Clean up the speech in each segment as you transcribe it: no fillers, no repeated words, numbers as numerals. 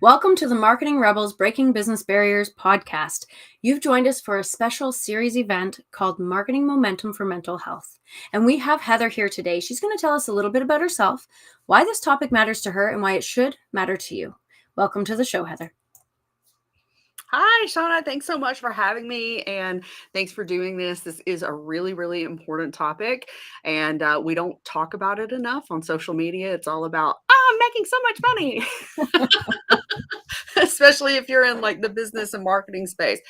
Welcome to the Marketing Rebels Breaking Business Barriers podcast. You've joined us for a special series event called Marketing Momentum for Mental Health. And we have Heather here today. She's going to tell us a little bit about herself, why this topic matters to her, and why it should matter to you. Welcome to the show, Heather. Hi, Shauna. Thanks so much for having me. And thanks for doing this. This is a really, really important topic. And we don't talk about it enough on social media. It's all about, I'm making so much money, especially if you're in like the business and marketing space.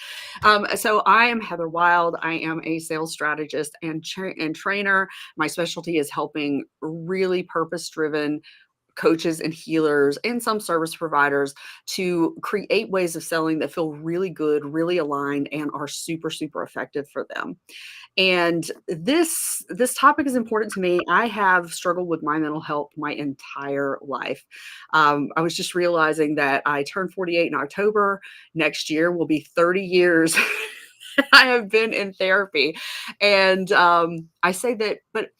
So I am Heather Wylde. I am a sales strategist and trainer. My specialty is helping really purpose driven coaches and healers and some service providers to create ways of selling that feel really good, really aligned, and are super, super effective for them. And this topic is important to me. I have struggled with my mental health my entire life. I was just realizing that I turned 48 in October. Next year will be 30 years. I have been in therapy, and I say that, but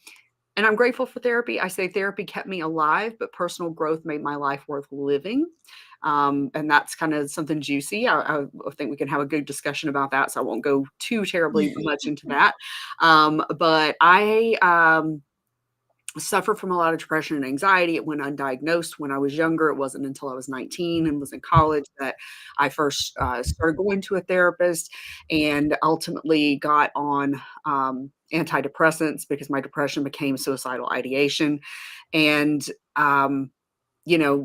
and I'm grateful for therapy. I say therapy kept me alive, but personal growth made my life worth living. And that's kind of something juicy. I think we can have a good discussion about that. So I won't go too terribly much into that. But I suffered from a lot of depression and anxiety. It went undiagnosed when I was younger. It wasn't until I was 19 and was in college that I first started going to a therapist and ultimately got on antidepressants because my depression became suicidal ideation. And,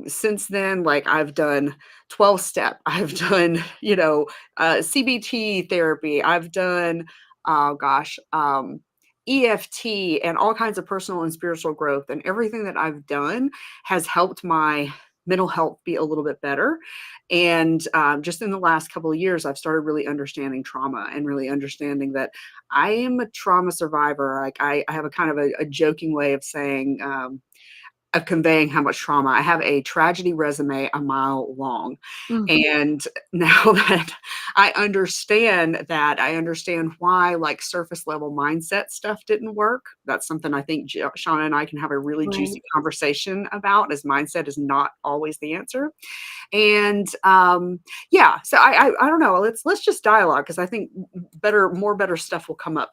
since then, like I've done 12 step, I've done, CBT therapy, I've done, oh gosh, EFT and all kinds of personal and spiritual growth. And everything that I've done has helped my mental health be a little bit better. And just in the last couple of years, I've started really understanding trauma and really understanding that I am a trauma survivor. Like I have a kind of a joking way of saying, of conveying how much trauma. I have a tragedy resume a mile long. And now that I understand why like surface level mindset stuff didn't work. That's something I think Shauna and I can have a really Right. juicy conversation about, as mindset is not always the answer. And yeah, so I don't know. Let's just dialogue because I think more better stuff will come up.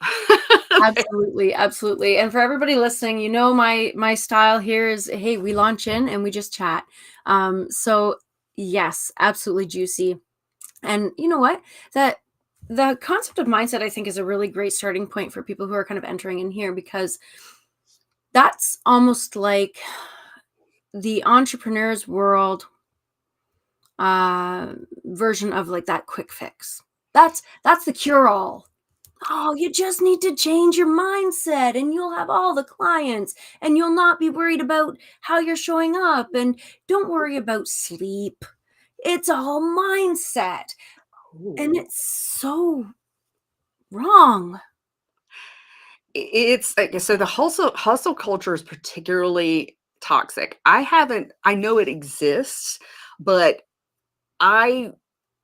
Absolutely, absolutely. And for everybody listening, my style here is, hey, we launch in and we just chat. So yes, absolutely juicy. And you know what? That the concept of mindset, I think, is a really great starting point for people who are kind of entering in here, because that's almost like the entrepreneur's world version of like that quick fix. That's the cure-all. Oh, you just need to change your mindset and you'll have all the clients and you'll not be worried about how you're showing up, and don't worry about sleep. It's all mindset. And Ooh. it's so wrong. It's like so the hustle culture is particularly toxic. I know it exists, but I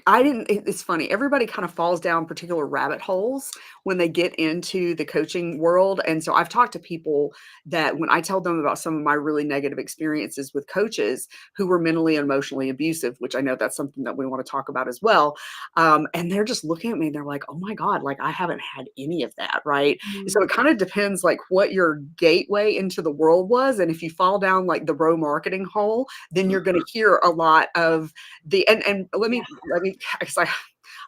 it's funny. Everybody kind of falls down particular rabbit holes when they get into the coaching world. And so I've talked to people that when I tell them about some of my really negative experiences with coaches who were mentally and emotionally abusive, which I know that's something that we want to talk about as well. And they're just looking at me and they're like, oh my God, like I haven't had any of that. Right. So Mm. it kind of depends like what your gateway into the world was. And if you fall down like the bro marketing hole, then you're going to hear a lot of and Yeah. let me because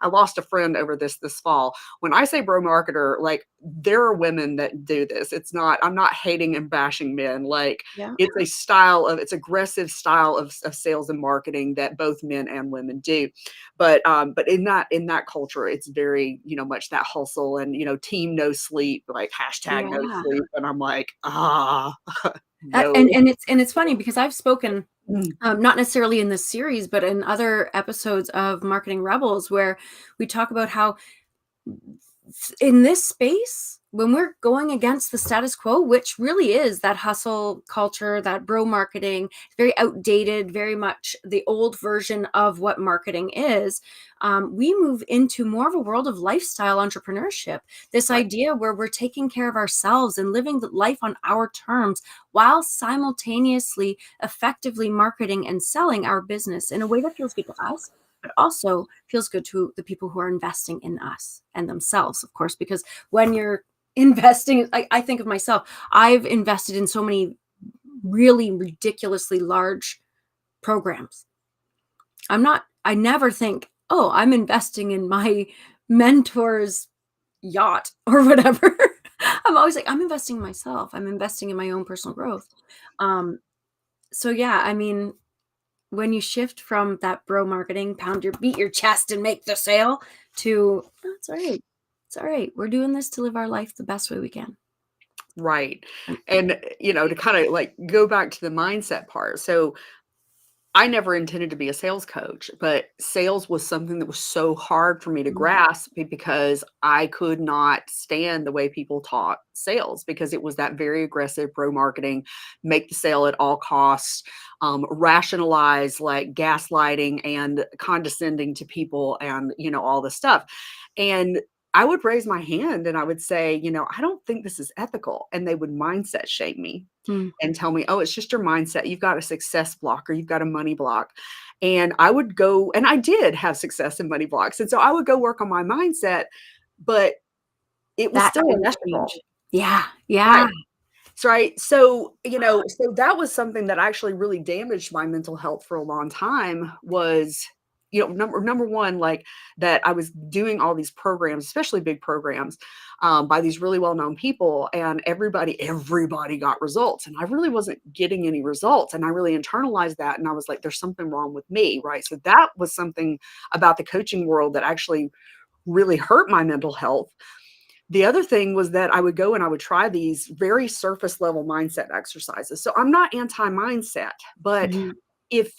I lost a friend over this fall. When I say bro marketer, like there are women that do this. I'm not hating and bashing men. Like Yeah. it's aggressive style of sales and marketing that both men and women do. But in that culture, it's very, much that hustle and, team no sleep, like hashtag no Yeah. sleep. And I'm like, And no. it's funny because I've spoken, not necessarily in this series, but in other episodes of Marketing Rebels, where we talk about how in this space when we're going against the status quo, which really is that hustle culture, that bro marketing, very outdated, very much the old version of what marketing is, we move into more of a world of lifestyle entrepreneurship. This Right. idea where we're taking care of ourselves and living the life on our terms while simultaneously effectively marketing and selling our business in a way that feels good to us, but also feels good to the people who are investing in us and themselves, of course, because when you're investing, I think of myself, I've invested in so many really ridiculously large programs. I never think, oh, I'm investing in my mentor's yacht or whatever. I'm always like, I'm investing in myself. I'm investing in my own personal growth. Um, so yeah, I mean, when you shift from that bro marketing, beat your chest and make the sale to, oh, it's all right. It's all right. We're doing this to live our life the best way we can. Right. And And, to kind of like go back to the mindset part. So I never intended to be a sales coach, but sales was something that was so hard for me to grasp because I could not stand the way people taught sales because it was that very aggressive bro marketing, make the sale at all costs, rationalize like gaslighting and condescending to people and, all this stuff. And I would raise my hand and I would say, I don't think this is ethical. And they would mindset shame me mm, and tell me, "Oh, it's just your mindset. You've got a success block or you've got a money block." And I would go and I did have success and money blocks. And so I would go work on my mindset, but it was that still didn't inevitable. change. Yeah. Yeah. Right. Right. So, so that was something that actually really damaged my mental health for a long time was, number one, like that I was doing all these programs, especially big programs, by these really well-known people, and everybody got results. And I really wasn't getting any results. And I really internalized that. And I was like, there's something wrong with me. Right. So that was something about the coaching world that actually really hurt my mental health. The other thing was that I would go and I would try these very surface level mindset exercises. So I'm not anti-mindset, but Mhm. if,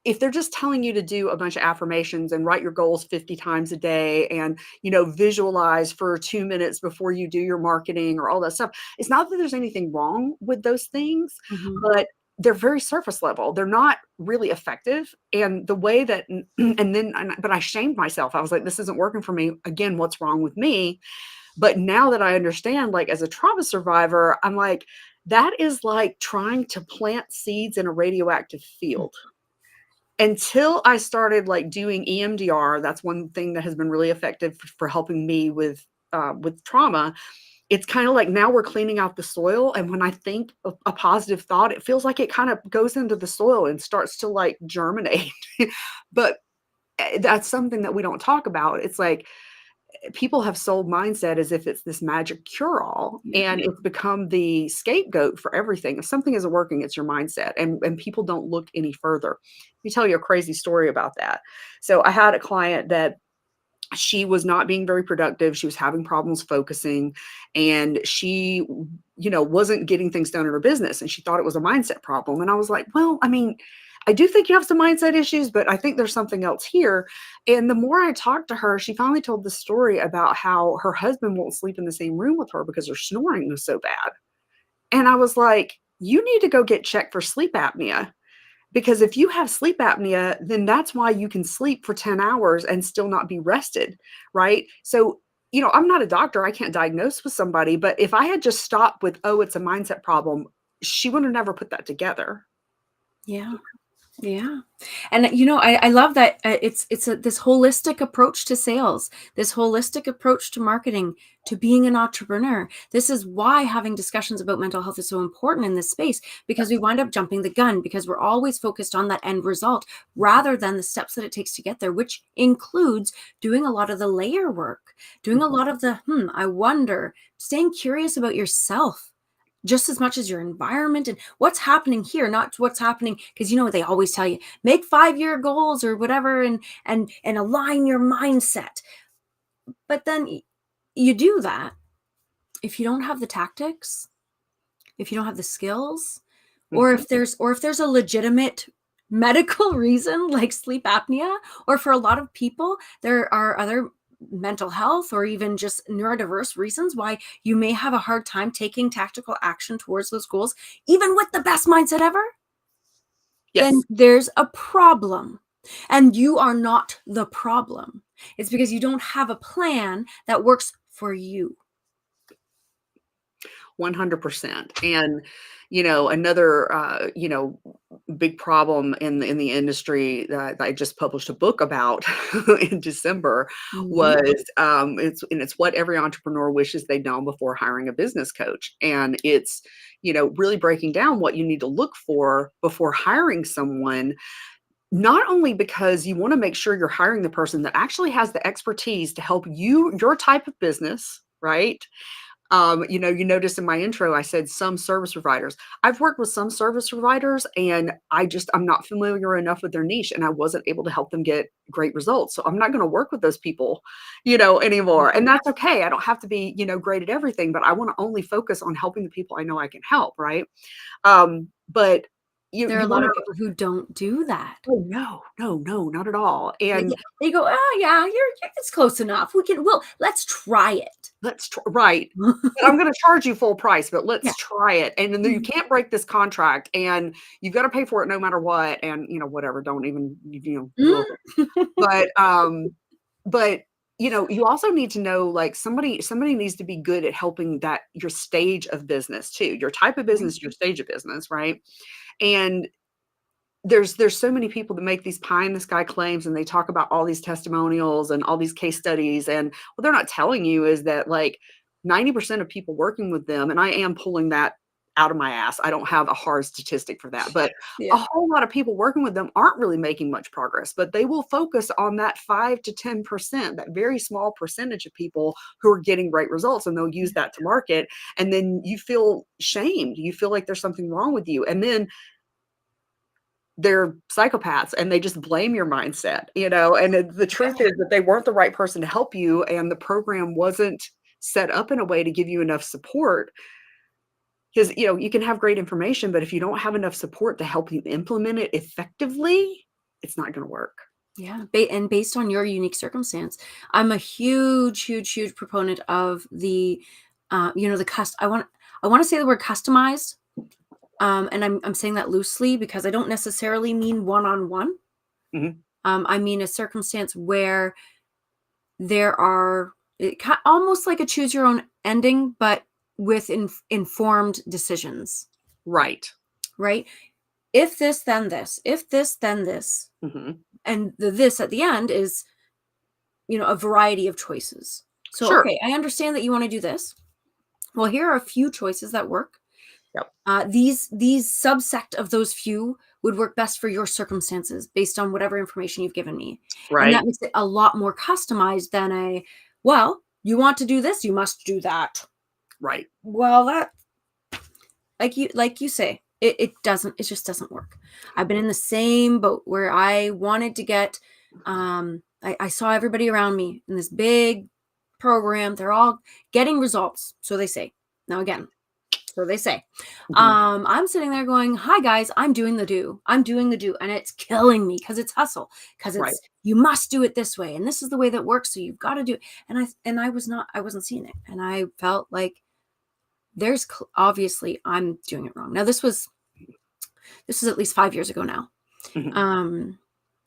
if they're just telling you to do a bunch of affirmations and write your goals 50 times a day and, visualize for 2 minutes before you do your marketing or all that stuff, it's not that there's anything wrong with those things, Mhm. but they're very surface level. They're not really effective. And the way that, but I shamed myself. I was like, this isn't working for me. Again, what's wrong with me? But now that I understand, like as a trauma survivor, I'm like, that is like trying to plant seeds in a radioactive field. Until I started like doing EMDR, that's one thing that has been really effective for helping me with trauma. It's kind of like now we're cleaning out the soil, and when I think a positive thought, it feels like it kind of goes into the soil and starts to like germinate. But that's something that we don't talk about. It's like people have sold mindset as if it's this magic cure all, Yeah. and it's become the scapegoat for everything. If something isn't working, it's your mindset, and people don't look any further. Let me tell you a crazy story about that. So I had a client that she was not being very productive. She was having problems focusing, and she, wasn't getting things done in her business. And she thought it was a mindset problem. And I was like, well, I mean, I do think you have some mindset issues, but I think there's something else here. And the more I talked to her, she finally told the story about how her husband won't sleep in the same room with her because her snoring was so bad. And I was like, you need to go get checked for sleep apnea, because if you have sleep apnea, then that's why you can sleep for 10 hours and still not be rested, right? So, I'm not a doctor. I can't diagnose with somebody, but if I had just stopped with, oh, it's a mindset problem, she would have never put that together. Yeah. Yeah. And I love that this holistic approach to sales, this holistic approach to marketing, to being an entrepreneur. This is why having discussions about mental health is so important in this space, because we wind up jumping the gun because we're always focused on that end result rather than the steps that it takes to get there, which includes doing a lot of the layer work, doing a lot of the, I wonder, staying curious about yourself just as much as your environment and what's happening here, not what's happening, because they always tell you make 5-year goals or whatever, and align your mindset. But then you do that if you don't have the tactics, if you don't have the skills, or Mhm. if there's a legitimate medical reason like sleep apnea, or for a lot of people there are other mental health or even just neurodiverse reasons why you may have a hard time taking tactical action towards those goals, even with the best mindset ever, then Yes. there's a problem. And you are not the problem. It's because you don't have a plan that works for you. 100%. And, another, big problem in the industry that I just published a book about in December Mhm. was, it's what every entrepreneur wishes they'd known before hiring a business coach. And it's, really breaking down what you need to look for before hiring someone, not only because you want to make sure you're hiring the person that actually has the expertise to help your type of business, right? You noticed in my intro, I said some service providers. I've worked with some service providers and I'm not familiar enough with their niche and I wasn't able to help them get great results. So I'm not going to work with those people, anymore. And that's okay. I don't have to be, great at everything, but I want to only focus on helping the people I know I can help. Right. But There are you a lot want of to, people who don't do that. oh no, no, no, not at all. And They go, "Oh, yeah, it's close enough. Let's try it." let's try, right. But I'm gonna charge you full price, but Yeah. let's try it, and then you Mhm. can't break this contract, and you've gotta pay for it no matter what, and, whatever, don't even, Mm. but, but, you also need to know, like, somebody needs to be good at helping that your stage of business too, your type of Right. business, your stage of business, right? And there's so many people that make these pie in the sky claims and they talk about all these testimonials and all these case studies, and what they're not telling you is that like 90% of people working with them, and I am pulling that out of my ass. I don't have a hard statistic for that, but a Yeah. whole lot of people working with them aren't really making much progress, but they will focus on that 5 to 10%, that very small percentage of people who are getting great results, and they'll use that to market, and then you feel shamed. You feel like there's something wrong with you. And then they're psychopaths and they just blame your mindset, and the truth is that they weren't the right person to help you and the program wasn't set up in a way to give you enough support. Because, you can have great information, but if you don't have enough support to help you implement it effectively, it's not going to work. Yeah, and based on your unique circumstance, I'm a huge, huge, huge proponent of I want to say the word customized, and I'm saying that loosely because I don't necessarily mean one-on-one. Mhm. I mean a circumstance where there are almost like a choose your own ending, but with informed decisions, Right. right? If this, then this. If this, then this. Mhm. And the this at the end is, a variety of choices. So, Sure. okay, I understand that you want to do this. Well, here are a few choices that work. Yep. These subsect of those few would work best for your circumstances based on whatever information you've given me. And that Right. makes it a lot more customized than well, you want to do this, you must do that. Right. Well, that like you say, it just doesn't work. I've been in the same boat where I wanted to get I saw everybody around me in this big program. They're all getting results, so they say. Now again, so they say. Mhm. I'm sitting there going, "Hi guys, I'm doing the do. I'm doing the do." And it's killing me because it's hustle, because Right. it's you must do it this way and this is the way that works, so you've got to do it. I wasn't seeing it. And I felt like obviously I'm doing it wrong. Now this was at least 5 years ago now. Mhm. Um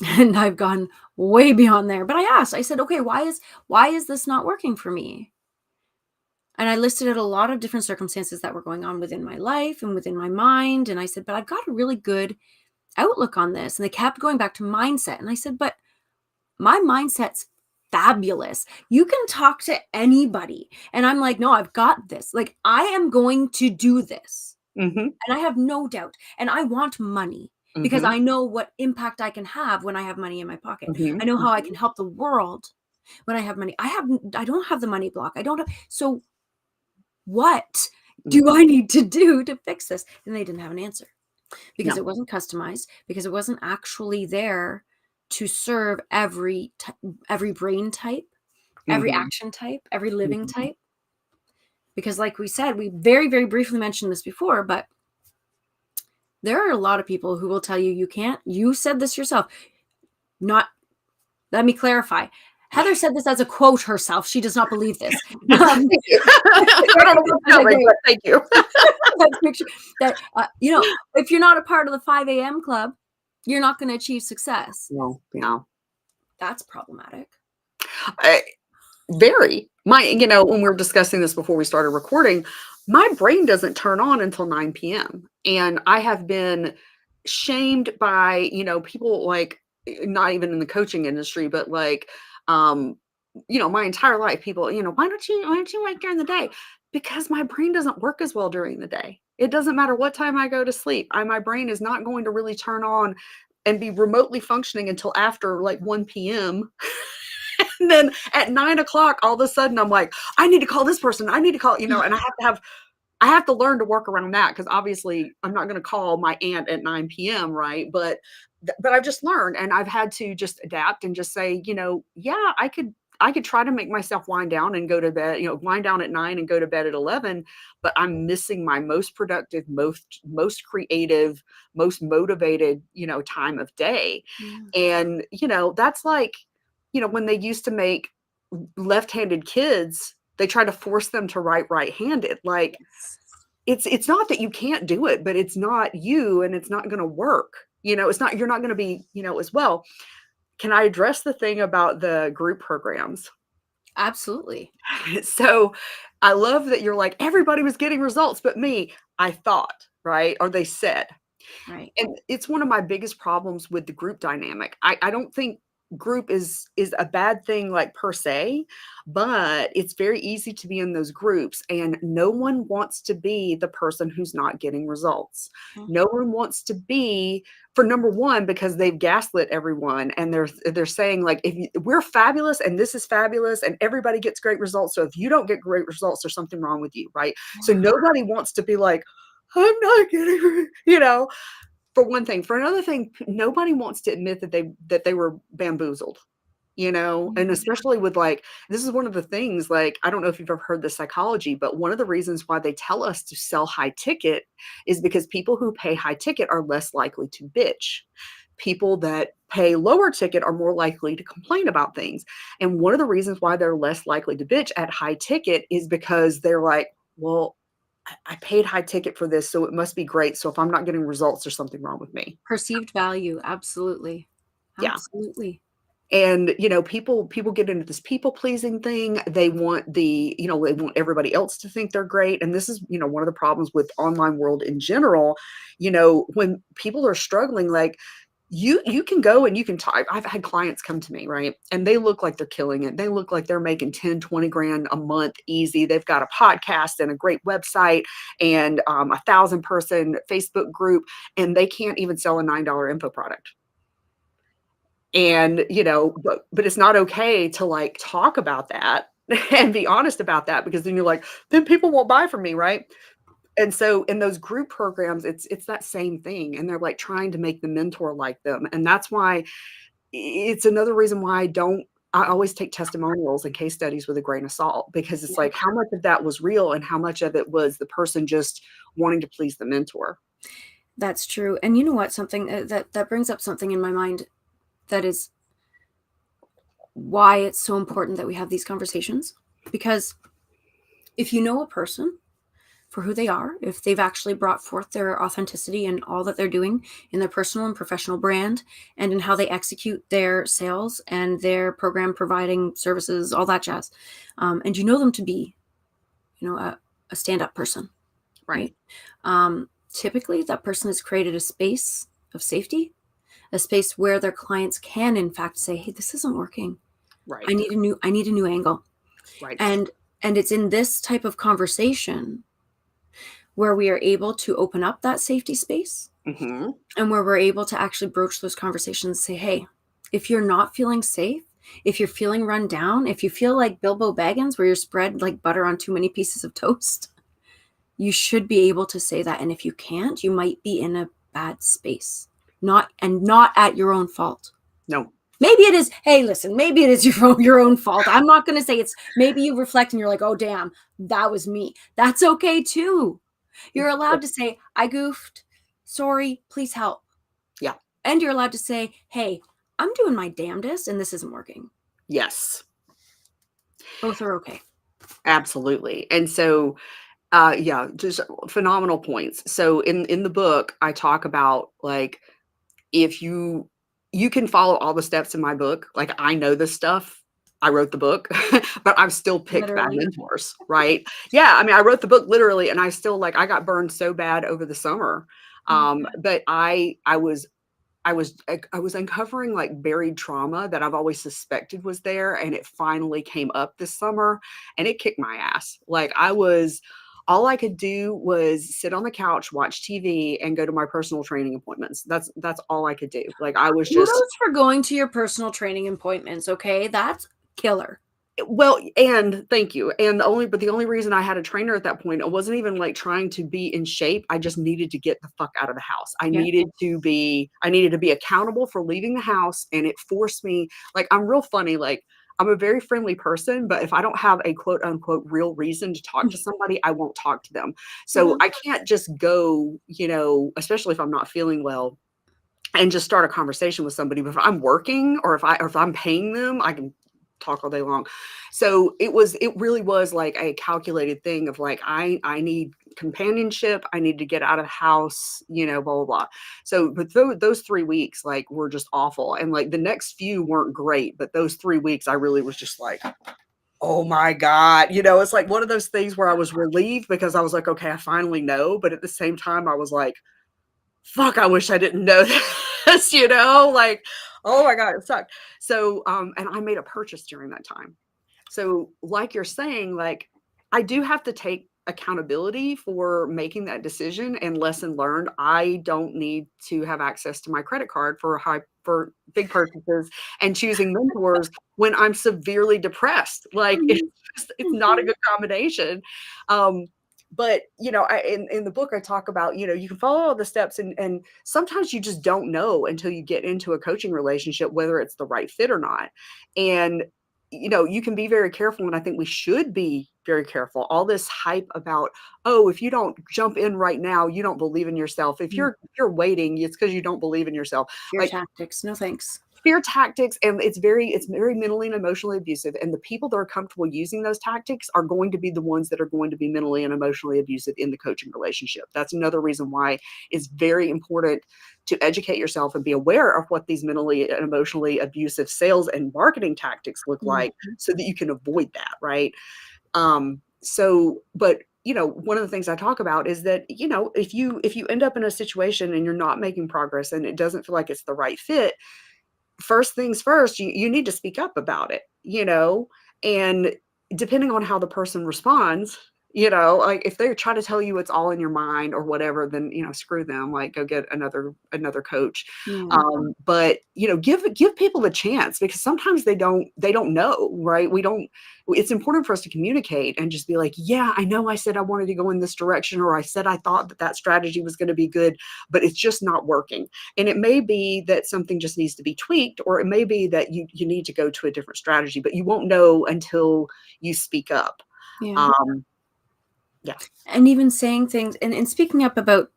and I've gone way beyond there. But I asked, I said, "Okay, why is this not working for me?" And I listed out a lot of different circumstances that were going on within my life and within my mind. And I said, "But I've got a really good outlook on this." And they kept going back to mindset. And I said, "But my mindset's fabulous. You can talk to anybody." And I'm like, "No, I've got this. Like, I am going to do this. Mhm. And I have no doubt. And I want money because Mhm. I know what impact I can have when I have money in my pocket. I Mhm. know how I can Mhm. help the world when I have money. I don't have the money block. I don't have, so what do Mhm. I need to do to fix this?" And they didn't have an answer because No. it wasn't customized, because it wasn't actually there to serve every brain type, every Mhm. action type, every living Mhm. type. Because like we said, we very, very briefly mentioned this before, but there are a lot of people who will tell you you can't. You said this yourself. Not, let me clarify. Heather said this as a quote herself. She does not believe this. Thank you. I don't know what's coming, but thank you. Let's make sure that, if you're not a part of the 5 a.m. club, you're not going to achieve success. No, yeah. That's problematic. Very. When we were discussing this before we started recording, my brain doesn't turn on until 9 p.m. And I have been shamed by, people like, not even in the coaching industry, but like, my entire life, people, why don't you work during the day? Because my brain doesn't work as well during the day. It doesn't matter what time I go to sleep. My brain is not going to really turn on and be remotely functioning until after like 1 p.m. And then at 9 o'clock, all of a sudden I'm like, I need to call this person. I need to call, and I have to learn to work around that, because obviously I'm not going to call my aunt at 9 p.m. Right. But I've just learned, and I've had to just adapt and just say, yeah, I could try to make myself wind down and go to bed, wind down at 9 and go to bed at 11, but I'm missing my most productive, most creative, most motivated, time of day. Yeah. And, that's like, when they used to make left-handed kids, they try to force them to write right-handed. Like, Yes. it's not that you can't do it, but it's not you, and it's not going to work. It's not, you're not going to be, as well. Can I address the thing about the group programs? Absolutely. So I love that you're like, everybody was getting results, but me, I thought, right? Or they said. Right. And it's one of my biggest problems with the group dynamic. I don't think group is a bad thing, like, per se, but it's very easy to be in those groups, and no one wants to be the person who's not getting results. Yeah. No one wants to be, for number one, because they've gaslit everyone, and they're saying, like, we're fabulous and this is fabulous and everybody gets great results, so if you don't get great results, there's something wrong with you, right? So nobody wants to be like, I'm not getting, for one thing. For another thing, nobody wants to admit that they were bamboozled, and especially with, like, this is one of the things, like, I don't know if you've ever heard the psychology, but one of the reasons why they tell us to sell high ticket is because people who pay high ticket are less likely to bitch. People that pay lower ticket are more likely to complain about things. And one of the reasons why they're less likely to bitch at high ticket is because they're like, well, I paid high ticket for this, so it must be great. So if I'm not getting results, there's something wrong with me. Perceived value. Absolutely. Yeah. Absolutely. And, people get into this people pleasing thing. They want they want everybody else to think they're great. And this is, one of the problems with online world in general. When people are struggling, like, you can go and you can type. I've had clients come to me, right? And they look like they're killing it. They look like they're making 10, 20 grand a month easy. They've got a podcast and a great website and 1,000-person Facebook group, and they can't even sell a $9 info product. And, but it's not okay to, like, talk about that and be honest about that, because then you're like, then people won't buy from me, right? And so in those group programs, it's that same thing, and they're, like, trying to make the mentor like them. And that's why it's another reason why I always take testimonials and case studies with a grain of salt, because it's like, how much of that was real and how much of it was the person just wanting to please the mentor. That's true. And you know what? Something that brings up something in my mind, that is why it's so important that we have these conversations. Because if you know a person for who they are, if they've actually brought forth their authenticity in all that they're doing in their personal and professional brand, and in how they execute their sales and their program providing services, all that jazz, and you know them to be, a stand-up person, right? Typically, that person has created a space of safety, a space where their clients can, in fact, say, "Hey, this isn't working. Right. I need a new angle." Right. And it's in this type of conversation where we are able to open up that safety space, Mm-hmm. and where we're able to actually broach those conversations and say, "Hey, if you're not feeling safe, if you're feeling run down, if you feel like Bilbo Baggins, where you're spread like butter on too many pieces of toast, you should be able to say that. And if you can't, you might be in a bad space, not at your own fault." No. Maybe it is. Hey, listen, maybe it is your own fault. I'm not going to say it's, maybe you reflect and you're like, "Oh, damn, that was me." That's okay too. You're allowed to say, "I goofed. Sorry, please help." Yeah. And you're allowed to say, "Hey, I'm doing my damnedest and this isn't working." Yes, Both are okay. absolutely. And so, yeah, just phenomenal points. So in the book, I talk about like if you can follow all the steps in my book. Like I know this stuff. I wrote the book, but I've still picked bad Literally. mentors, right? Yeah, I mean, I wrote the book literally, and I still like I got burned so bad over the summer. Mm. But I was uncovering like buried trauma that I've always suspected was there, and it finally came up this summer, and it kicked my ass. Like I was all I could do was sit on the couch, watch TV, and go to my personal training appointments. That's all I could do. Like I was just Kudos for going to your personal training appointments, okay? That's killer. well, and thank you. And the only reason I had a trainer at that point, it wasn't even like trying to be in shape. I just needed to get the fuck out of the house. Yeah. I needed to be accountable for leaving the house, and it forced me like I'm real funny like I'm a very friendly person, but if I don't have a quote unquote real reason to talk to somebody, I won't talk to them. So Mhm. I can't just go, especially if I'm not feeling well and just start a conversation with somebody. But if I'm working or if I'm paying them, I can talk all day long. So it really was like a calculated thing of like I need companionship. I need to get out of the house, blah blah blah. So but those 3 weeks like were just awful, and like the next few weren't great, but those 3 weeks I really was just like, oh my God. It's like one of those things where I was relieved because I was like, okay, I finally know. But at the same time, I was like, fuck, I wish I didn't know this, like, oh my God, it sucked. So, and I made a purchase during that time. So, like you're saying, like, I do have to take accountability for making that decision and lesson learned. I don't need to have access to my credit card for big purchases and choosing mentors when I'm severely depressed. Like Mhm. it's not a Mhm. good combination. Um, but in the book I talk about you can follow all the steps, and sometimes you just don't know until you get into a coaching relationship whether it's the right fit or not. And you can be very careful, and I think we should be very careful. All this hype about, oh, if you don't jump in right now, you don't believe in yourself. Mm. If you're waiting, it's because you don't believe in yourself. Fear Like tactics. No thanks. fear tactics, and it's very mentally and emotionally abusive, and the people that are comfortable using those tactics are going to be the ones that are going to be mentally and emotionally abusive in the coaching relationship. That's another reason why it's very important to educate yourself and be aware of what these mentally and emotionally abusive sales and marketing tactics look like Mhm. so that you can avoid that, right? But one of the things I talk about is that if you end up in a situation and you're not making progress and it doesn't feel like it's the right fit, first things first, you need to speak up about it, and depending on how the person responds, like if they try to tell you it's all in your mind or whatever, then screw them, like go get another coach. Yeah. But give people the chance, because sometimes they don't know, right? We don't It's important for us to communicate and just be like, yeah, I know I said I wanted to go in this direction, or I said I thought that strategy was going to be good, but it's just not working. And it may be that something just needs to be tweaked, or it may be that you need to go to a different strategy, but you won't know until you speak up. Yeah. Um, yeah. And even saying things and speaking up about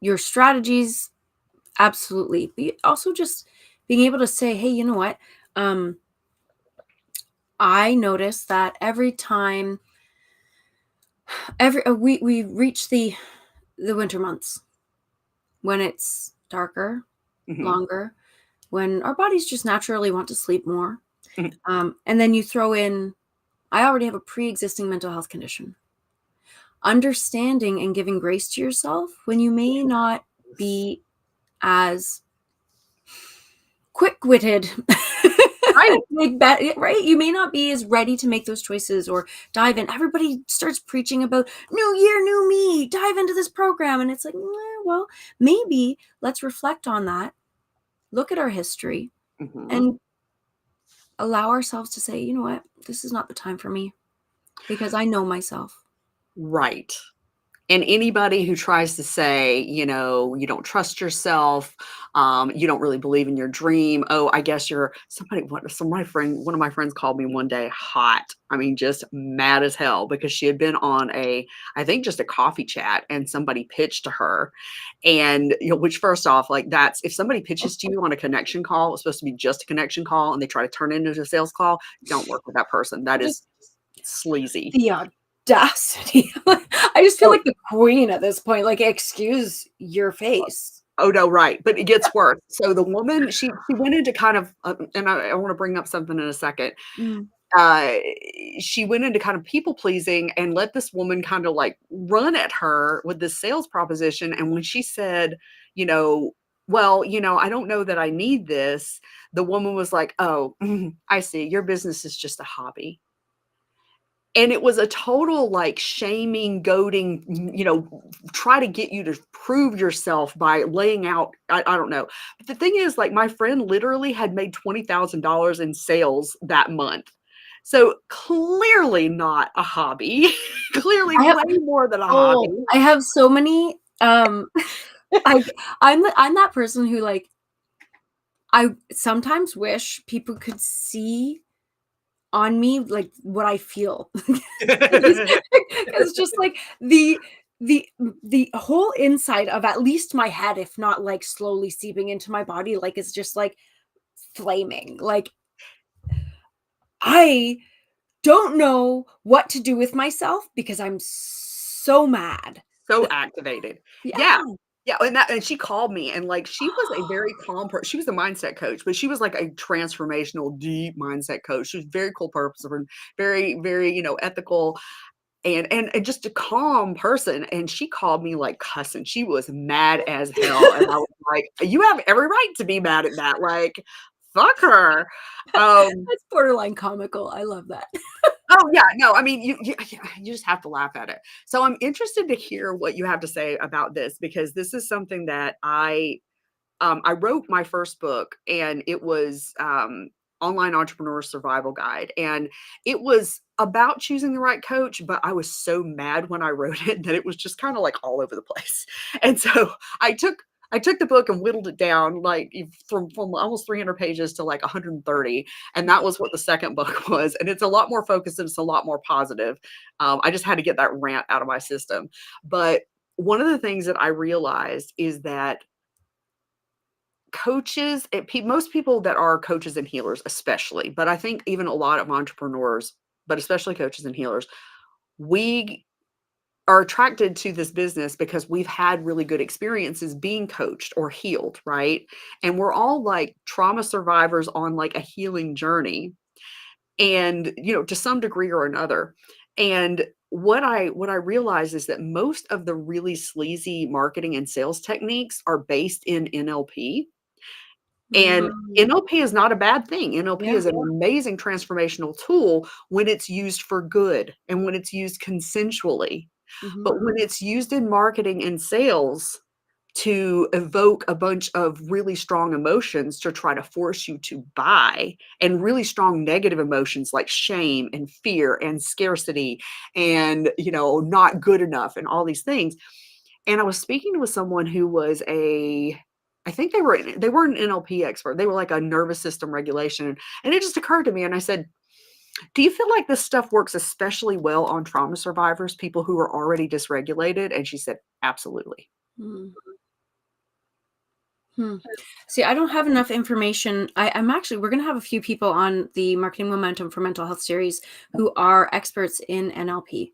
your strategies, absolutely. But also just being able to say, hey, you know what? Um, I notice that every time we reach the winter months when it's darker, Mhm. longer, when our bodies just naturally want to sleep more. Mhm. And then you throw in, I already have a pre-existing mental health condition. Understanding and giving grace to yourself when you may not be as quick-witted. Right. Right? You may not be as ready to make those choices or dive in. Everybody starts preaching about new year, new me, dive into this program. And it's like, well, maybe let's reflect on that, look at our history, Mhm. and allow ourselves to say, you know what, this is not the time for me because I know myself. Right. And anybody who tries to say, you don't trust yourself, you don't really believe in your dream. Oh, I guess you're somebody. One of my friends called me one day hot. I mean, just mad as hell because she had been on I think just a coffee chat, and somebody pitched to her, and which first off, like that's if somebody pitches to you on a connection call, it's supposed to be just a connection call, and they try to turn it into a sales call. Don't work with that person. That Just is sleazy. the audacity. I just feel Oh, like the queen at this point. Like, excuse your face. oh, no, right, but it gets worse. So the woman, she went into kind of, and I wanna bring up something in a second. Mm. Uh, she went into kind of people pleasing and let this woman kinda, like, run at her with this sales proposition, and when she said, you know, "Well, I don't know that I need this," the woman was like, "Oh, I see, your business is just a hobby." And it was a total, like, shaming, goading, try to get you to prove yourself by laying out I don't know. But the thing is, like, my friend literally had made $20,000 in sales that month. So, clearly not a hobby. Clearly I have way more than a hobby. oh, I have so many. I I'm that person who like I sometimes wish people could see on me like what I feel. It's just like the the whole inside of at least my head, if not like slowly seeping into my body, like it's just like flaming. Like I don't know what to do with myself because I'm so mad. So That activated. yeah. Yeah. Yeah, and she called me, and, like, she was a very calm she was a mindset coach, but she was like a transformational, deep mindset coach. She was very cool person, very, very, ethical, and just a calm person, and she called me, like, cussing. She was mad as hell, and I was like, "You have every right to be mad at that, like, fuck her." Um That's borderline comical. I love that. Oh, yeah, no, I mean, you just have to laugh at it. So I'm interested to hear what you have to say about this because this is something that I wrote my first book, and it was, Online Entrepreneur Survival Guide, and it was about choosing the right coach, but I was so mad when I wrote it that it was just kinda, like, all over the place. And so I took I took the book and whittled it down, like, from almost 300 pages to, like, 130, and that was what the second book was, and it's a lot more focused, and it's a lot more positive. I just had to get that rant out of my system. But one of the things that I realized is that coaches most people that are coaches and healers especially, but I think even a lot of entrepreneurs, but especially coaches and healers, we are attracted to this business because we've had really good experiences being coached or healed, right? And we're all like trauma survivors on like a healing journey, and to some degree or another. And what I realize is that most of the really sleazy marketing and sales techniques are based in NLP. And Mm, NLP is not a bad thing. NLP yeah. is an amazing transformational tool when it's used for good and when it's used consensually. Mhm. But when it's used in marketing and sales to evoke a bunch of really strong emotions to try to force you to buy, and really strong negative emotions like shame and fear and scarcity and, not good enough and all these things. And I was speaking with someone who was I think they were an NLP expert. They were like a nervous system regulation. And it just occurred to me, and I said, "Do you feel like this stuff works especially well on trauma survivors, people who are already dysregulated?" And she said, "Absolutely." Mm. Hmm. See, I don't have enough information. I'm actually, we're going to have a few people on the Marketing Momentum for Mental Health series who are experts in NLP.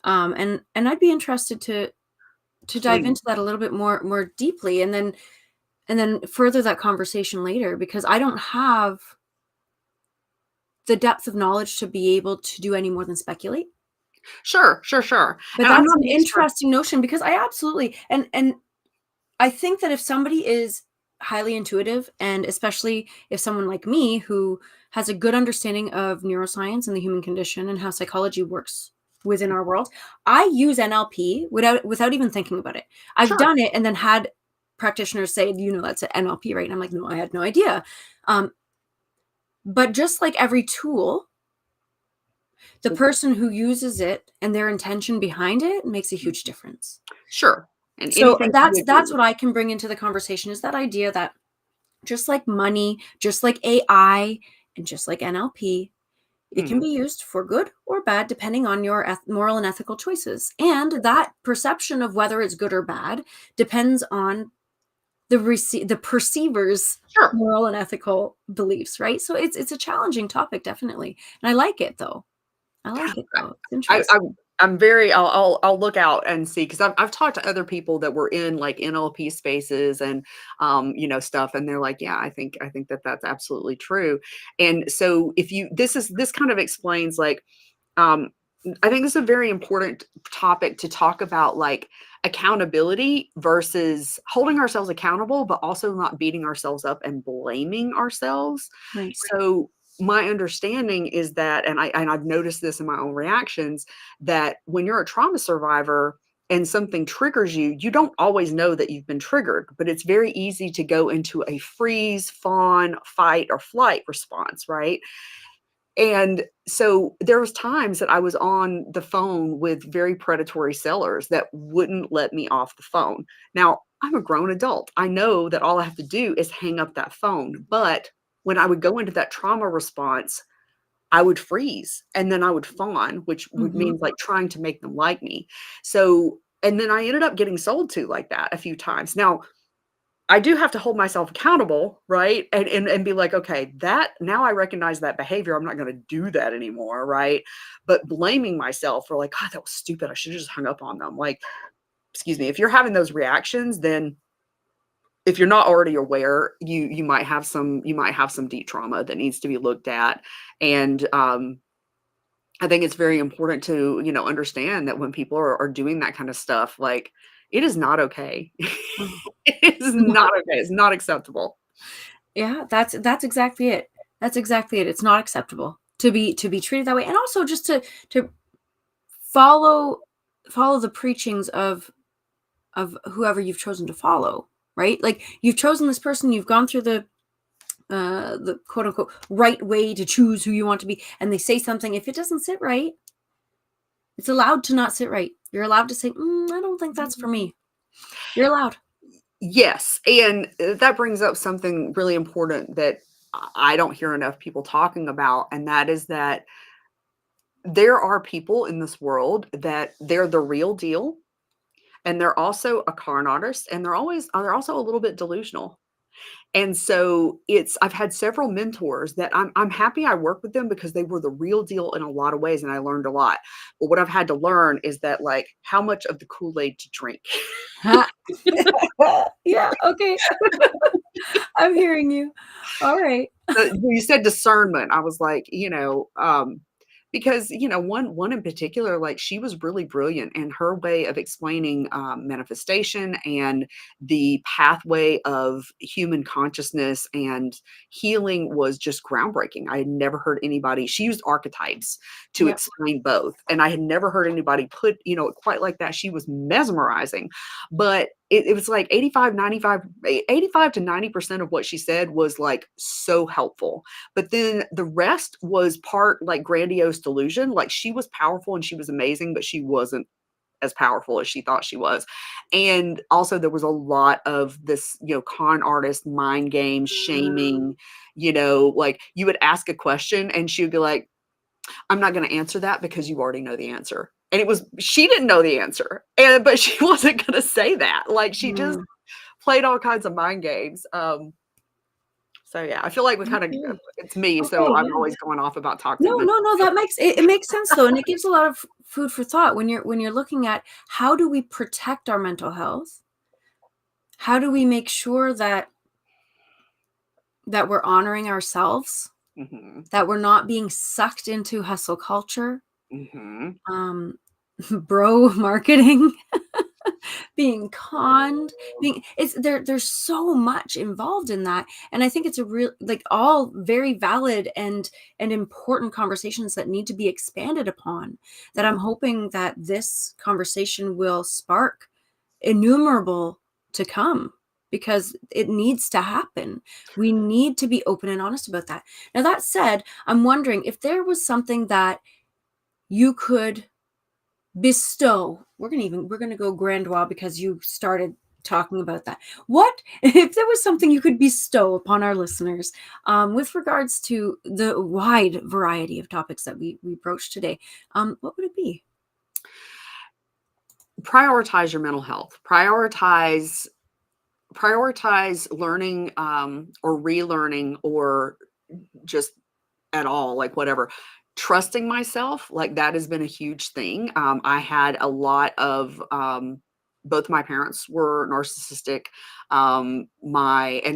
And I'd be interested to dive Please. into that a little bit more deeply and then further that conversation later because I don't have the depth of knowledge to be able to do any more than speculate. Sure, sure, sure. But And I'm that's not an an expert. interesting notion because I absolutely and I think that if somebody is highly intuitive, and especially if someone like me who has a good understanding of neuroscience and the human condition and how psychology works within our world, I use NLP without even thinking about it. I've Sure. done it and then had practitioners say, that's an NLP, right? And I'm like, no, I had no idea. But just like every tool, The person who uses it and their intention behind it makes a huge difference. Sure. And So anything to that's agree that's with. what I can bring into the conversation, is that idea that just like money, just like AI, and just like NLP, it can Mhm. be used for good or bad depending on your moral and ethical choices. And that perception of whether it's good or bad depends on the perceiver's Sure. moral and ethical beliefs, right? So it's a challenging topic, definitely. And I like it though. I like it though. It's I interesting. I'm very I'll look out and see, because I've talked to other people that were in like NLP spaces and stuff, and they're like, yeah, I think that that's absolutely true. And so if you this kind of explains like um I think this is a very important topic to talk about, like accountability versus holding ourselves accountable, but also not beating ourselves up and blaming ourselves. Right. So my understanding is that, and I've noticed this in my own reactions, that when you're a trauma survivor and something triggers you, you don't always know that you've been triggered, but it's very easy to go into a freeze, fawn, fight, or flight response, right? And so there was times that I was on the phone with very predatory sellers that wouldn't let me off the phone. Now, I'm a grown adult. I know that all I have to do is hang up that phone. But when I would go into that trauma response, I would freeze and then I would fawn, which would Mm-hmm. mean like trying to make them like me. So, and then I ended up getting sold to like that a few times. Now, I do have to hold myself accountable, right? And be like, okay, that now I recognize that behavior. I'm not going to do that anymore, right? But blaming myself for like, God, that was stupid. I should have just hung up on them. Like, excuse me, if you're having those reactions, then if you're not already aware, you might have some deep trauma that needs to be looked at. And I think it's very important to, understand that when people are doing that kind of stuff, like it is not okay. It is not okay. It's not acceptable. Yeah, that's exactly it. That's exactly it. It's not acceptable to be treated that way, and also just to follow follow the preachings of whoever you've chosen to follow, right? Like you've chosen this person, you've gone through the quote unquote right way to choose who you want to be, and they say something. If it doesn't sit right, it's allowed to not sit right. You're allowed to say, I don't think that's for me. You're allowed. Yes, and that brings up something really important that I don't hear enough people talking about, and that is that there are people in this world that they're the real deal, and they're also a con artist, and they're also a little bit delusional. And so I've had several mentors that I'm happy I worked with them because they were the real deal in a lot of ways, and I learned a lot. But what I've had to learn is that like how much of the Kool-Aid to drink. Ha. Yeah, okay. I'm hearing you. All right. When you said discernment, I was like, because one in particular, like she was really brilliant, and her way of explaining manifestation and the pathway of human consciousness and healing was just groundbreaking. I had never heard anybody. She used archetypes to Yep. explain both, and I had never heard anybody put it quite like that. She was mesmerizing, but it was like 85 to 90% of what she said was like so helpful. But then the rest was part like grandiose delusion. Like she was powerful and she was amazing, but she wasn't as powerful as she thought she was. And also there was a lot of this, con artist mind games, shaming, like you would ask a question and she would be like, I'm not going to answer that because you already know the answer. And she didn't know the answer. But she wasn't going to say that. Like she just Mm, played all kinds of mind games. So yeah, I feel like we kind of, okay. it's me. So Okay, I'm yeah. always going off about toxic No, no, no, masculinity. that makes it makes sense though, and it gives a lot of food for thought when you're looking at how do we protect our mental health? How do we make sure that we're honoring ourselves, Hmm. that we're not being sucked into hustle culture, Hmm. um, bro marketing, being conned, being it's there's so much involved in that. And I think it's a real like all very valid and important conversations that need to be expanded upon, that I'm hoping that this conversation will spark innumerable to come, because it needs to happen. We need to be open and honest about that. Now that said, I'm wondering if there was something that you could bestow, we're going to go grandiose because you started talking about that. What if there was something you could bestow upon our listeners with regards to the wide variety of topics that we broached today? What would it be? Prioritize your mental health. Prioritize learning, or relearning, or just at all, like whatever. Trusting myself, like that has been a huge thing. I had a lot of, both my parents were narcissistic. And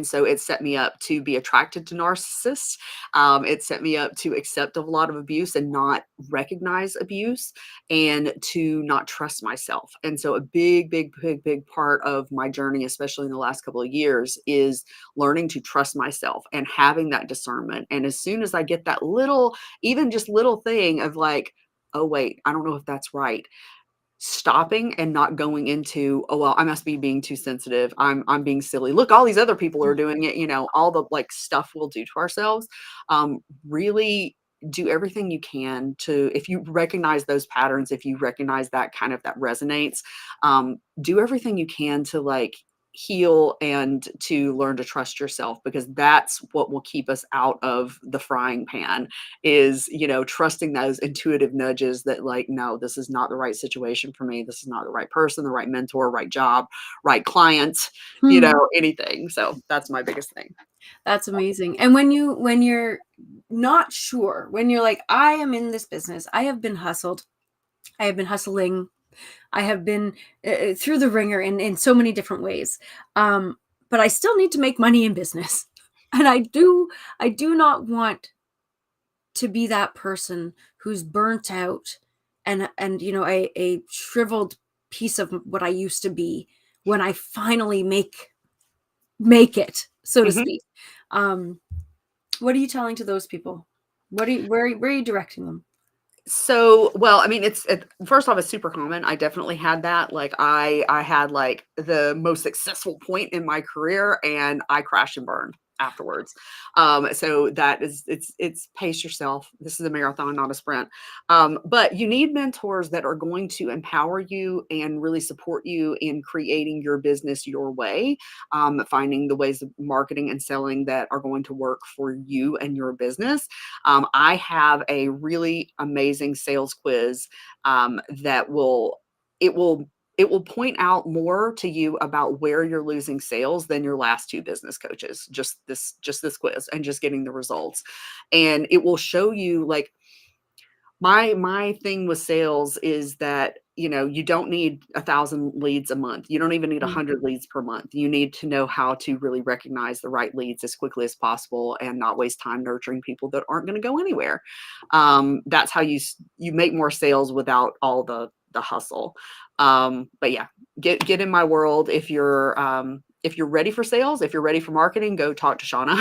so it set me up to be attracted to narcissists. It set me up to accept a lot of abuse and not recognize abuse, and to not trust myself. And so a big, big, big, big part of my journey, especially in the last couple of years, is learning to trust myself and having that discernment. And as soon as I get that little, even just little thing of like, oh, wait, I don't know if that's right, stopping and not going into, oh, well, I must be being too sensitive. I'm being silly. Look, all these other people are doing it, all the like stuff we'll do to ourselves. Really do everything you can to, if you recognize those patterns, if you recognize that kind of that resonates, do everything you can to like heal and to learn to trust yourself, because that's what will keep us out of the frying pan, is, trusting those intuitive nudges that like, no, this is not the right situation for me. This is not the right person, the right mentor, right job, right client, anything. So that's my biggest thing. That's amazing. And when you're not sure, when you're like, I am in this business, I have been hustled, I have been hustling, I have been through the ringer in so many different ways. But I still need to make money in business. And I do not want to be that person who's burnt out and a shriveled piece of what I used to be when I finally make it, so to Mhm. speak. What are you telling to those people? Where are you directing them? So, well, I mean, first off, it's super common. I definitely had that. Like, I had like the most successful point in my career, and I crashed and burned afterwards. So that is, it's pace yourself. This is a marathon, not a sprint. But you need mentors that are going to empower you and really support you in creating your business your way, finding the ways of marketing and selling that are going to work for you and your business. I have a really amazing sales quiz, that it will it will point out more to you about where you're losing sales than your last two business coaches. Just this quiz and just getting the results, and it will show you like, my thing with sales is that, you don't need 1,000 leads a month. You don't even need Mm. 100 leads per month. You need to know how to really recognize the right leads as quickly as possible and not waste time nurturing people that aren't going to go anywhere. That's how you make more sales without all the hustle. But yeah, get in my world. If you're ready for sales, if you're ready for marketing, go talk to Shauna.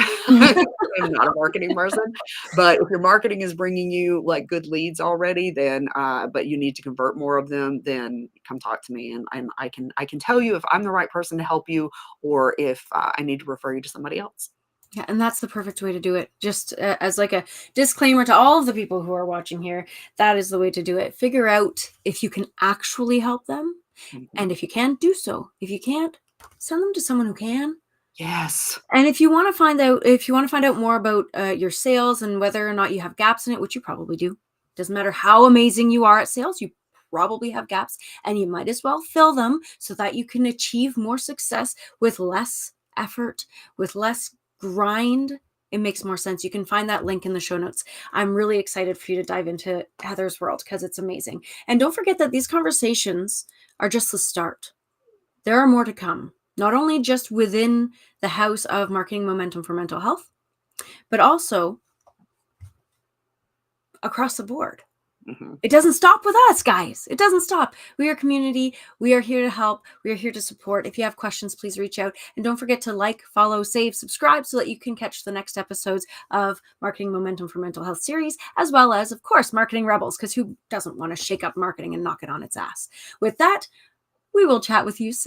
I'm not a marketing person, but if your marketing is bringing you like good leads already, then but you need to convert more of them, then come talk to me, and I can tell you if I'm the right person to help you, or if I need to refer you to somebody else. Yeah, and that's the perfect way to do it. Just as like a disclaimer to all of the people who are watching here, that is the way to do it. Figure out if you can actually help them, Mhm. and if you can't, do so. If you can't, send them to someone who can. Yes. And if you want to find out more about your sales and whether or not you have gaps in it, which you probably do, doesn't matter how amazing you are at sales, you probably have gaps, and you might as well fill them so that you can achieve more success with less effort, with less grind. It makes more sense. You can find that link in the show notes. I'm really excited for you to dive into Heather's world because it's amazing. And don't forget that these conversations are just the start. There are more to come, not only just within the house of Marketing Momentum for Mental Health, but also across the board. Mhm. It doesn't stop with us, guys. It doesn't stop. We are a community. We are here to help. We are here to support. If you have questions, please reach out. And don't forget to like, follow, save, subscribe so that you can catch the next episodes of Marketing Momentum for Mental Health series, as well as, of course, Marketing Rebels, because who doesn't want to shake up marketing and knock it on its ass? With that, we will chat with you soon.